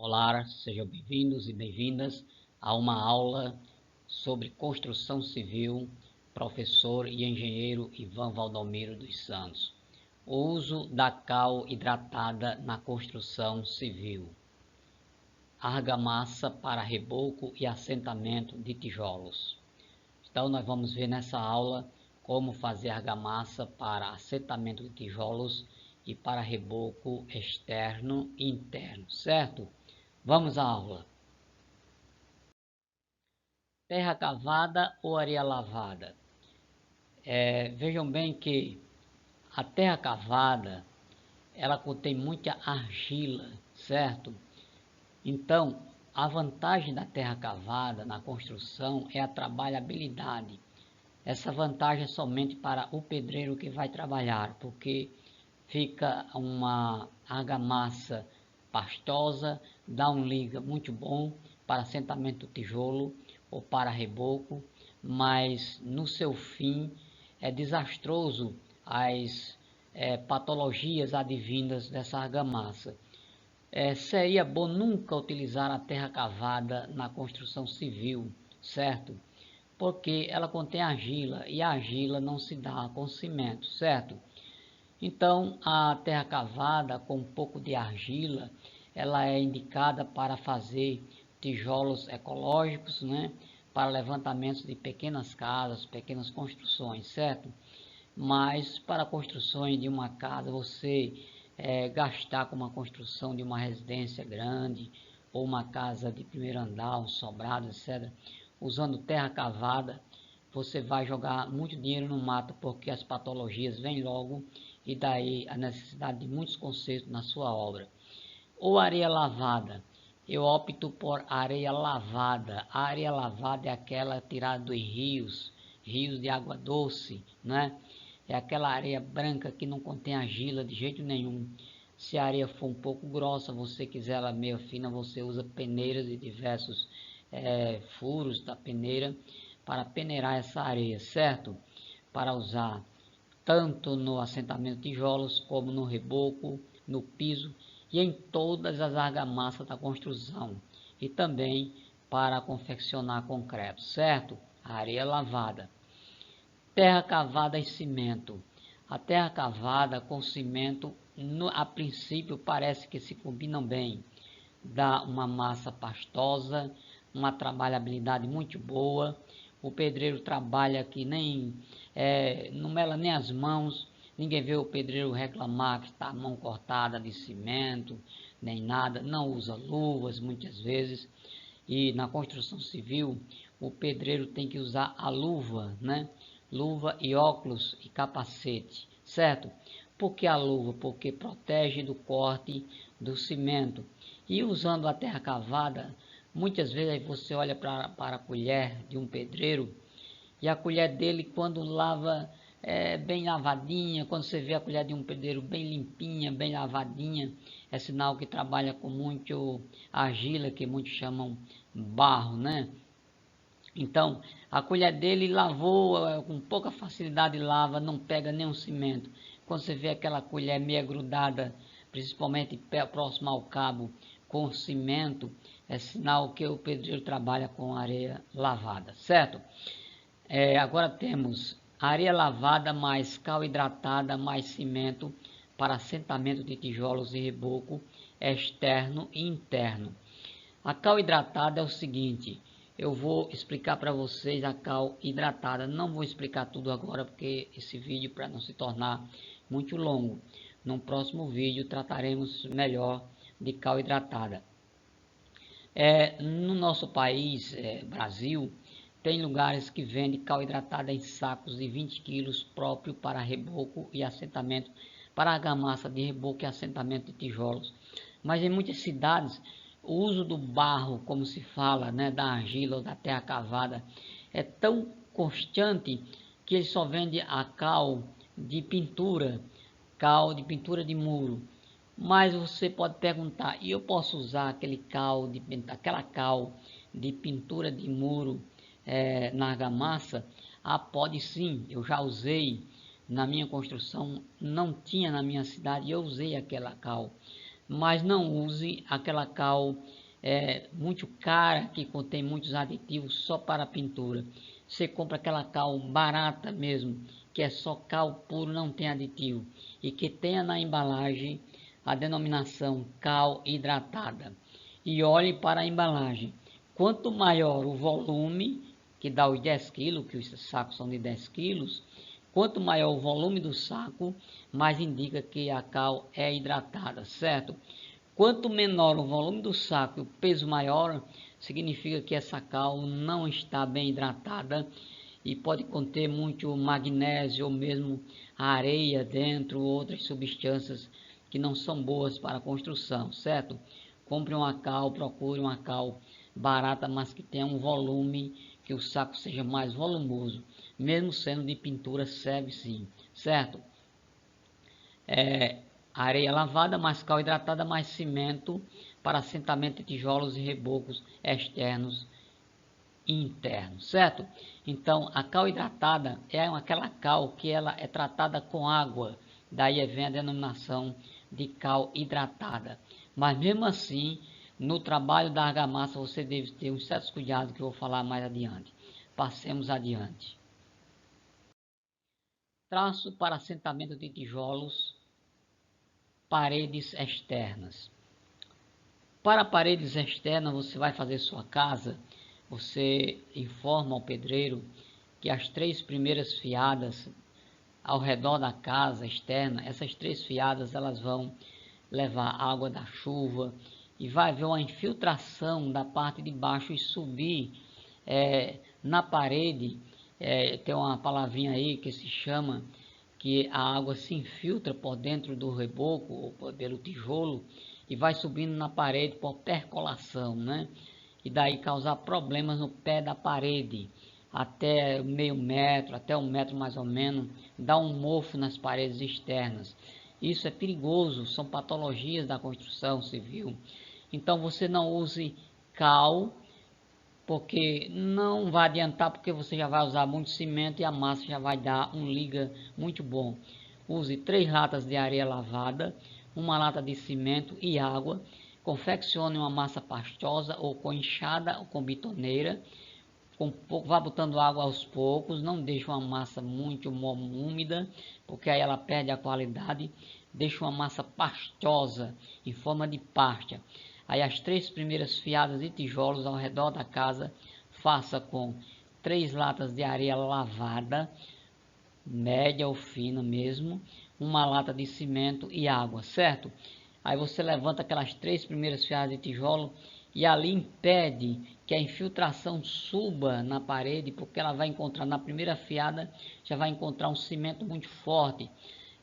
Olá, sejam bem-vindos e bem-vindas a uma aula sobre construção civil, professor e engenheiro Ivan Valdomiro dos Santos. O uso da cal hidratada na construção civil. Argamassa para reboco e assentamento de tijolos. Então nós vamos ver nessa aula como fazer argamassa para assentamento de tijolos e para reboco externo e interno, certo? Vamos à aula. Terra cavada ou areia lavada? Vejam bem que a terra cavada, ela contém muita argila, certo? Então, a vantagem da terra cavada na construção é a trabalhabilidade. Essa vantagem é somente para o pedreiro que vai trabalhar, porque fica uma argamassa pastosa, dá um liga muito bom para assentamento do tijolo ou para reboco, mas no seu fim é desastroso as patologias advindas dessa argamassa. Seria bom nunca utilizar a terra cavada na construção civil, certo? Porque ela contém argila e a argila não se dá com cimento, certo? Então, a terra cavada com um pouco de argila, ela é indicada para fazer tijolos ecológicos, né? Para levantamentos de pequenas casas, pequenas construções, certo? Mas para construções de uma casa, você gastar com uma construção de uma residência grande, ou uma casa de primeiro andar, um sobrado, etc., usando terra cavada, você vai jogar muito dinheiro no mato, porque as patologias vêm logo e daí a necessidade de muitos consertos na sua obra. Ou areia lavada. Eu opto por areia lavada. A areia lavada é aquela tirada dos rios, rios de água doce, né? É aquela areia branca que não contém argila de jeito nenhum. Se a areia for um pouco grossa, você quiser ela meio fina, você usa peneiras de diversos furos da peneira para peneirar essa areia, certo? Para usar tanto no assentamento de tijolos, como no reboco, no piso e em todas as argamassas da construção, e também para confeccionar concreto, certo? A areia lavada. Terra cavada e cimento. A terra cavada com cimento, a princípio, parece que se combinam bem. Dá uma massa pastosa, uma trabalhabilidade muito boa. O pedreiro trabalha que nem não mela nem as mãos. Ninguém vê o pedreiro reclamar que está a mão cortada de cimento, nem nada. Não usa luvas muitas vezes. E na construção civil, o pedreiro tem que usar a luva, né? Luva e óculos e capacete, certo? Por que a luva? Porque protege do corte do cimento. E usando a terra cavada, muitas vezes você olha para a colher de um pedreiro e a colher dele, quando lava, bem lavadinha, quando você vê a colher de um pedreiro bem limpinha, bem lavadinha, é sinal que trabalha com muito argila, que muitos chamam barro, né? Então, a colher dele lavou com pouca facilidade, lava, não pega nenhum cimento. Quando você vê aquela colher meia grudada, principalmente próximo ao cabo, com cimento, é sinal que o pedreiro trabalha com areia lavada, certo? Agora temos areia lavada mais cal hidratada mais cimento para assentamento de tijolos e reboco externo e interno. A cal hidratada é o seguinte: eu vou explicar para vocês a cal hidratada. Não vou explicar tudo agora, porque esse vídeo, para não se tornar muito longo, no próximo vídeo trataremos melhor de cal hidratada. No nosso país, Brasil, tem lugares que vendem cal hidratada em sacos de 20 quilos, próprio para reboco e assentamento, para argamassa de reboco e assentamento de tijolos. Mas em muitas cidades, o uso do barro, como se fala, né, da argila ou da terra cavada, é tão constante que ele só vende a cal de pintura de muro. Mas você pode perguntar, e eu posso usar aquela cal de pintura de muro na argamassa? Ah, pode sim, eu já usei na minha construção, não tinha na minha cidade, eu usei aquela cal. mas não use aquela cal muito cara que contém muitos aditivos só para pintura. Você compra aquela cal barata mesmo, que é só cal puro, não tem aditivo, e que tenha na embalagem a denominação cal hidratada. E olhe para a embalagem. Quanto maior o volume, que dá os 10 kg, que os sacos são de 10 kg, quanto maior o volume do saco, mais indica que a cal é hidratada, certo? Quanto menor o volume do saco e o peso maior, significa que essa cal não está bem hidratada e pode conter muito magnésio ou mesmo areia dentro, outras substâncias que não são boas para a construção, certo? Compre uma cal, procure uma cal barata, mas que tenha um volume, que o saco seja mais volumoso, mesmo sendo de pintura, serve sim, certo? Areia lavada, mais cal hidratada, mais cimento para assentamento de tijolos e rebocos externos e internos, certo? Então, a cal hidratada é aquela cal que ela é tratada com água, daí vem a denominação de cal hidratada. Mas mesmo assim, no trabalho da argamassa você deve ter uns certos cuidados que eu vou falar mais adiante. Passemos adiante. Traço para assentamento de tijolos, paredes externas. Para paredes externas, você vai fazer sua casa, você informa ao pedreiro que as 3 primeiras fiadas ao redor da casa externa, essas 3 fiadas elas vão levar água da chuva e vai haver uma infiltração da parte de baixo e subir na parede. Tem uma palavrinha aí que se chama que a água se infiltra por dentro do reboco ou pelo tijolo e vai subindo na parede por percolação, né? E daí causar problemas no pé da parede, até meio metro, até 1 metro mais ou menos, dá um mofo nas paredes externas. Isso é perigoso, são patologias da construção civil. Então você não use cal, porque não vai adiantar, porque você já vai usar muito cimento e a massa já vai dar um liga muito bom. Use 3 latas de areia lavada, 1 lata de cimento e água. Confeccione uma massa pastosa ou com enxada ou com bitoneira. Vá botando água aos poucos, não deixe uma massa muito úmida, porque aí ela perde a qualidade. Deixe uma massa pastosa, em forma de pástia. Aí as 3 primeiras fiadas de tijolos ao redor da casa, faça com 3 latas de areia lavada, média ou fina mesmo, 1 lata de cimento e água, certo? Aí você levanta aquelas 3 primeiras fiadas de tijolo e ali impede que a infiltração suba na parede, porque ela vai encontrar na primeira fiada, já vai encontrar um cimento muito forte,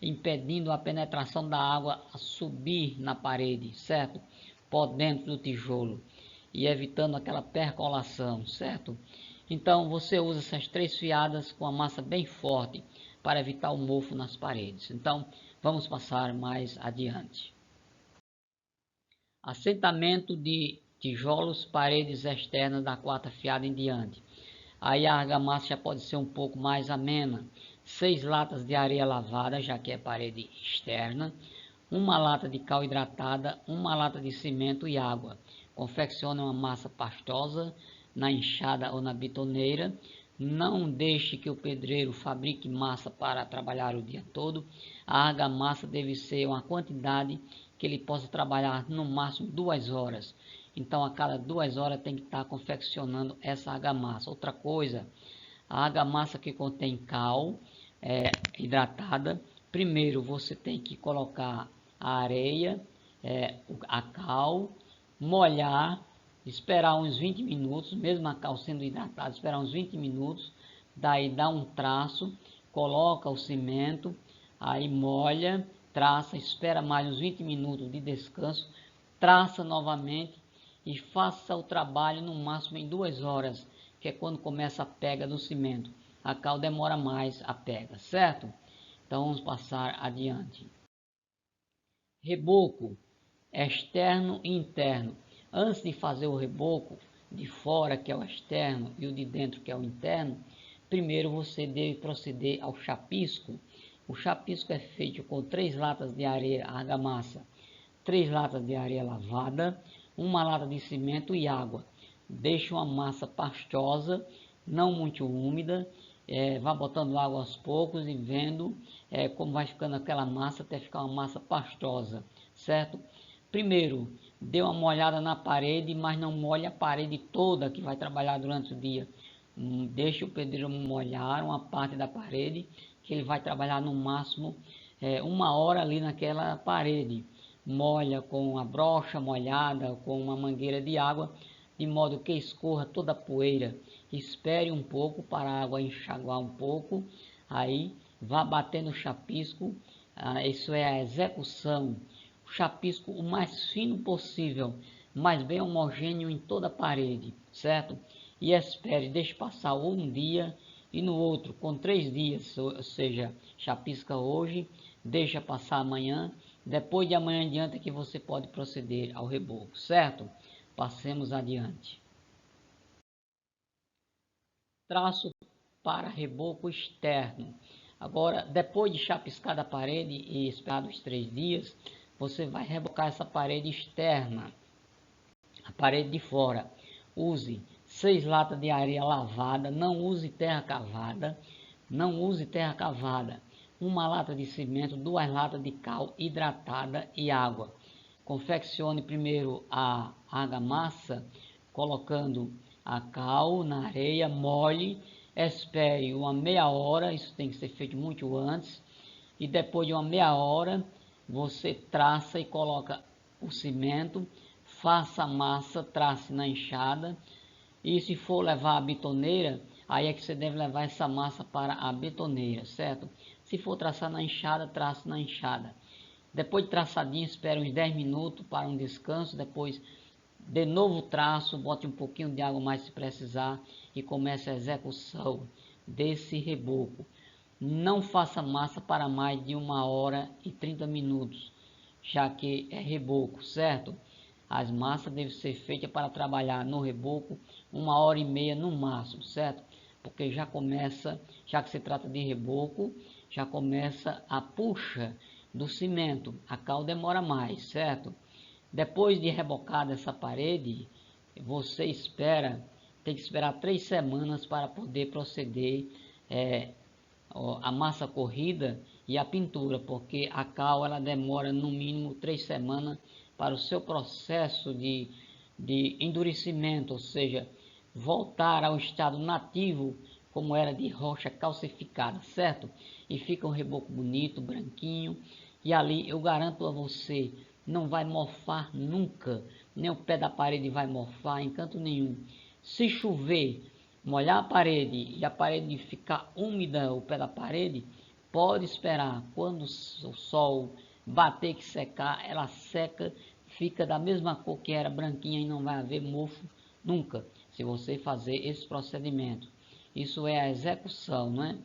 impedindo a penetração da água a subir na parede, certo? Por dentro do tijolo e evitando aquela percolação, certo? Então você usa essas 3 fiadas com a massa bem forte para evitar o mofo nas paredes. Então vamos passar mais adiante. Assentamento de tijolos, paredes externas da 4ª fiada em diante. Aí a argamassa já pode ser um pouco mais amena. 6 latas de areia lavada, já que é parede externa. 1 lata de cal hidratada, 1 lata de cimento e água. Confeccione uma massa pastosa na enxada ou na bitoneira. Não deixe que o pedreiro fabrique massa para trabalhar o dia todo. A argamassa deve ser uma quantidade que ele possa trabalhar no máximo 2 horas. Então a cada 2 horas tem que estar confeccionando essa argamassa. Outra coisa, a argamassa que contém cal hidratada, primeiro você tem que colocar a areia, a cal, molhar, esperar uns 20 minutos, mesmo a cal sendo hidratada, esperar uns 20 minutos, daí dá um traço, coloca o cimento, aí molha, traça, espera mais uns 20 minutos de descanso, traça novamente e faça o trabalho no máximo em 2 horas, que é quando começa a pega do cimento. A cal demora mais a pega, certo? Então vamos passar adiante. Reboco externo e interno. Antes de fazer o reboco de fora, que é o externo, e o de dentro, que é o interno, primeiro você deve proceder ao chapisco. O chapisco é feito com 3 latas de areia argamassa, 3 latas de areia lavada, 1 lata de cimento e água. Deixe uma massa pastosa, não muito úmida. Vá botando água aos poucos e vendo como vai ficando aquela massa até ficar uma massa pastosa, certo? Primeiro, dê uma molhada na parede, mas não molhe a parede toda que vai trabalhar durante o dia. Deixe o pedreiro molhar uma parte da parede, que ele vai trabalhar no máximo 1 hora ali naquela parede. Molha com a brocha molhada, com uma mangueira de água, de modo que escorra toda a poeira. Espere um pouco para a água enxaguar um pouco, aí vá batendo o chapisco, isso é a execução. O chapisco o mais fino possível, mas bem homogêneo em toda a parede, certo? E espere, deixe passar um dia e no outro, com 3 dias, ou seja, chapisca hoje, deixa passar amanhã, depois de amanhã em diante é que você pode proceder ao reboco, certo? Passemos adiante. Traço para reboco externo. Agora, depois de chapiscar a parede e esperar os 3 dias, você vai rebocar essa parede externa, a parede de fora. Use 6 latas de areia lavada, não use terra cavada, não use terra cavada. 1 lata de cimento, 2 latas de cal hidratada e água. Confeccione primeiro a argamassa, colocando a cal na areia, molhe, espere uma meia hora, isso tem que ser feito muito antes, e depois de uma meia hora, você traça e coloca o cimento, faça a massa, trace na enxada, e se for levar a betoneira, aí é que você deve levar essa massa para a betoneira, certo? Se for traçar na enxada, trace na enxada. Depois de traçadinho, espere uns 10 minutos para um descanso, depois de novo traço, bote um pouquinho de água mais se precisar e comece a execução desse reboco. Não faça massa para mais de 1 hora e 30 minutos, já que é reboco, certo? As massas devem ser feitas para trabalhar no reboco 1 hora e meia no máximo, certo? Porque já começa, já que se trata de reboco, já começa a puxa do cimento. A cal demora mais, certo? Depois de rebocada essa parede, você tem que esperar 3 semanas para poder proceder a massa corrida e a pintura, porque a cal ela demora no mínimo 3 semanas para o seu processo de endurecimento, ou seja, voltar ao estado nativo como era de rocha calcificada, certo? E fica um reboco bonito, branquinho, e ali eu garanto a você, não vai mofar nunca, nem o pé da parede vai mofar em canto nenhum. Se chover, molhar a parede e a parede ficar úmida, o pé da parede, pode esperar, quando o sol bater que secar, ela seca, fica da mesma cor que era, branquinha, e não vai haver mofo nunca, se você fazer esse procedimento. Isso é a execução, não é?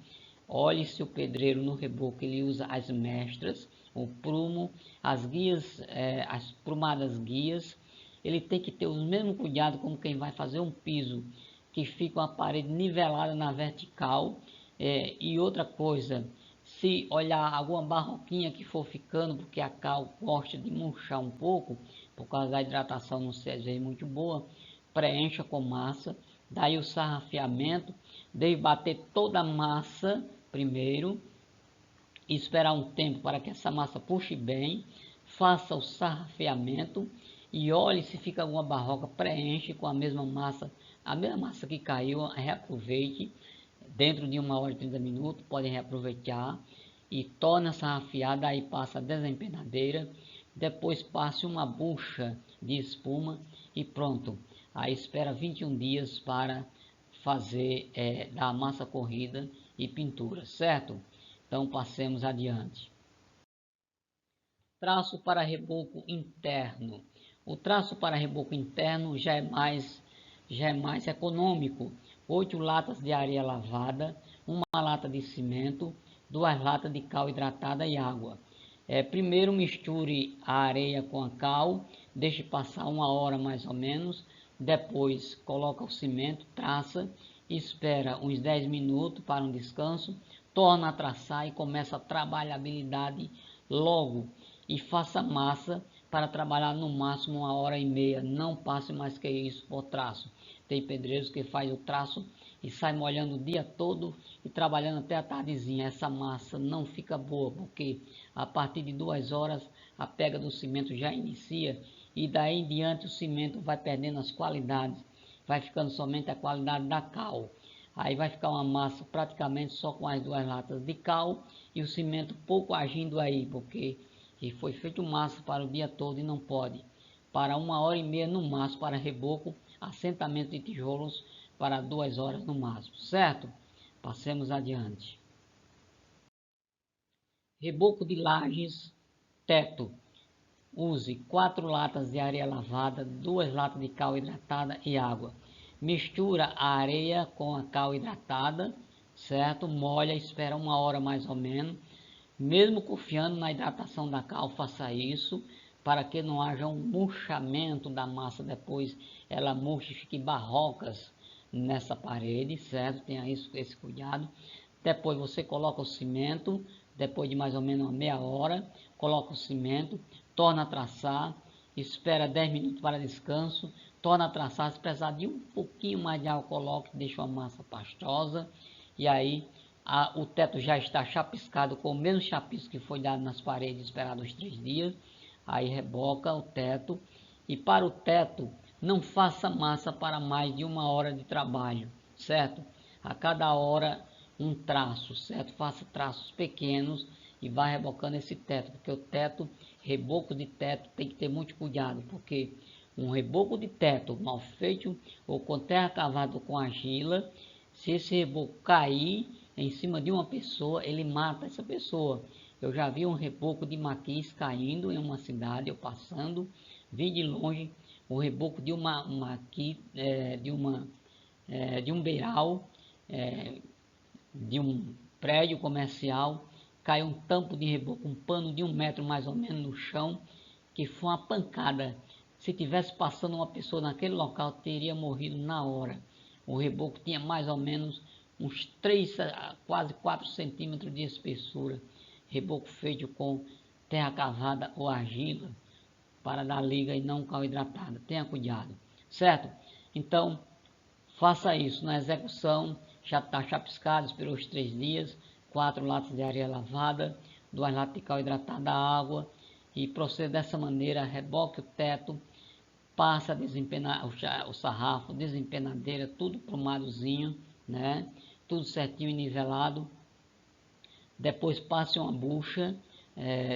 Olhe se o pedreiro no reboco ele usa as mestras, o prumo, as guias, as prumadas guias. Ele tem que ter o mesmo cuidado como quem vai fazer um piso, que fica uma parede nivelada na vertical. E outra coisa, se olhar alguma barroquinha que for ficando, porque a cal gosta de murchar um pouco, por causa da hidratação não ser muito boa, preencha com massa. Daí o sarrafiamento, deve bater toda a massa primeiro, esperar um tempo para que essa massa puxe bem, faça o sarrafiamento e olhe se fica alguma barroca, preenche com a mesma massa que caiu, reaproveite, dentro de 1 hora e 30 minutos, podem reaproveitar e torna essa sarrafiada, aí passa a desempenadeira, depois passe uma bucha de espuma e pronto. Aí espera 21 dias para fazer da massa corrida e pintura, certo? Então passemos adiante. Traço para reboco interno. O traço para reboco interno já é mais econômico. 8 latas de areia lavada, 1 lata de cimento, 2 latas de cal hidratada e água. Primeiro misture a areia com a cal, deixe passar 1 hora mais ou menos, depois coloca o cimento, traça, espera uns 10 minutos para um descanso, torna a traçar e começa a trabalhabilidade logo e faça massa para trabalhar no máximo 1h30, não passe mais que isso por traço. Tem pedreiros que faz o traço e sai molhando o dia todo e trabalhando até a tardezinha. Essa massa não fica boa, porque a partir de 2 horas a pega do cimento já inicia e daí em diante o cimento vai perdendo as qualidades, vai ficando somente a qualidade da cal. Aí vai ficar uma massa praticamente só com as 2 latas de cal e o cimento pouco agindo aí, porque foi feito massa para o dia todo e não pode. Para 1h30 no máximo para reboco, assentamento de tijolos para 2 horas no máximo, certo? Passemos adiante. Reboco de lajes, teto. Use 4 latas de areia lavada, 2 latas de cal hidratada e água. Mistura a areia com a cal hidratada, certo? Molha, espera 1 hora mais ou menos. Mesmo confiando na hidratação da cal, faça isso para que não haja um murchamento da massa depois, ela murche e fique barrocas nessa parede, certo? Tenha esse cuidado. Depois você coloca o cimento, depois de mais ou menos uma meia hora, coloca o cimento, torna a traçar, espera 10 minutos para descanso, torna a traçar, se precisar de um pouquinho mais de água, coloque, deixa a massa pastosa, e aí o teto já está chapiscado com o mesmo chapisco que foi dado nas paredes, esperado os 3 dias, aí reboca o teto, e para o teto, não faça massa para mais de 1 hora de trabalho, certo? A cada hora um traço, certo? Faça traços pequenos e vá rebocando esse teto, porque o teto, reboco de teto, tem que ter muito cuidado, porque um reboco de teto mal feito ou com terra cavada com argila, se esse reboco cair em cima de uma pessoa, ele mata essa pessoa. Eu já vi um reboco de maquis caindo em uma cidade, eu passando, vi de longe o reboco de uma maqui, de um beiral, de um prédio comercial, caiu um tampo de reboco, um pano de 1 metro mais ou menos no chão, que foi uma pancada. Se tivesse passando uma pessoa naquele local, teria morrido na hora. O reboco tinha mais ou menos uns 3, quase 4 centímetros de espessura. Reboco feito com terra cavada ou argila, para dar liga e não cal hidratada. Tenha cuidado, certo? Então, faça isso na execução, já está chapiscado, esperou os 3 dias, 4 latas de areia lavada, 2 latas de cal hidratada, água, e proceda dessa maneira, reboque o teto, passa a desempenar o sarrafo, desempenadeira, tudo prumadozinho, né? Tudo certinho e nivelado. Depois passe uma bucha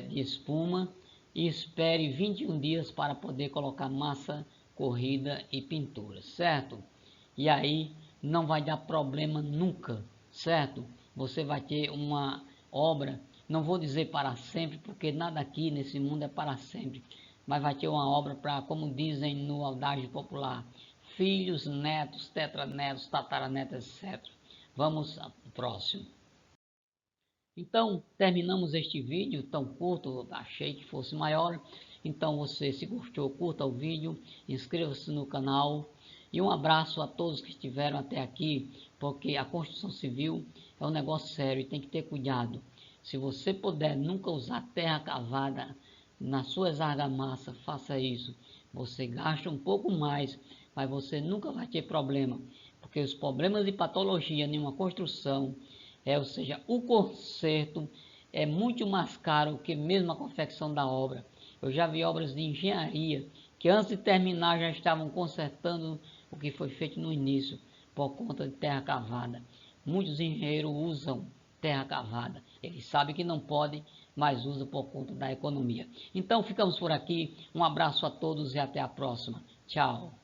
de espuma e espere 21 dias para poder colocar massa corrida e pintura, certo? E aí não vai dar problema nunca, certo? Você vai ter uma obra, não vou dizer para sempre, porque nada aqui nesse mundo é para sempre, mas vai ter uma obra para, como dizem no adágio popular, filhos, netos, tetranetos, tataranetos, etc. Vamos ao próximo. Então, terminamos este vídeo tão curto, achei que fosse maior. Então, você, se gostou, curta o vídeo, inscreva-se no canal. E um abraço a todos que estiveram até aqui, porque a construção civil é um negócio sério e tem que ter cuidado. Se você puder nunca usar terra cavada nas suas argamassas, faça isso. Você gasta um pouco mais, mas você nunca vai ter problema, porque os problemas de patologia em uma construção ou seja, o conserto é muito mais caro que mesmo a confecção da obra. Eu já vi obras de engenharia que antes de terminar já estavam consertando o que foi feito no início por conta de terra cavada. Muitos engenheiros usam terra cavada. Eles sabem que não podem, mas usam por conta da economia. Então ficamos por aqui. Um abraço a todos e até a próxima. Tchau.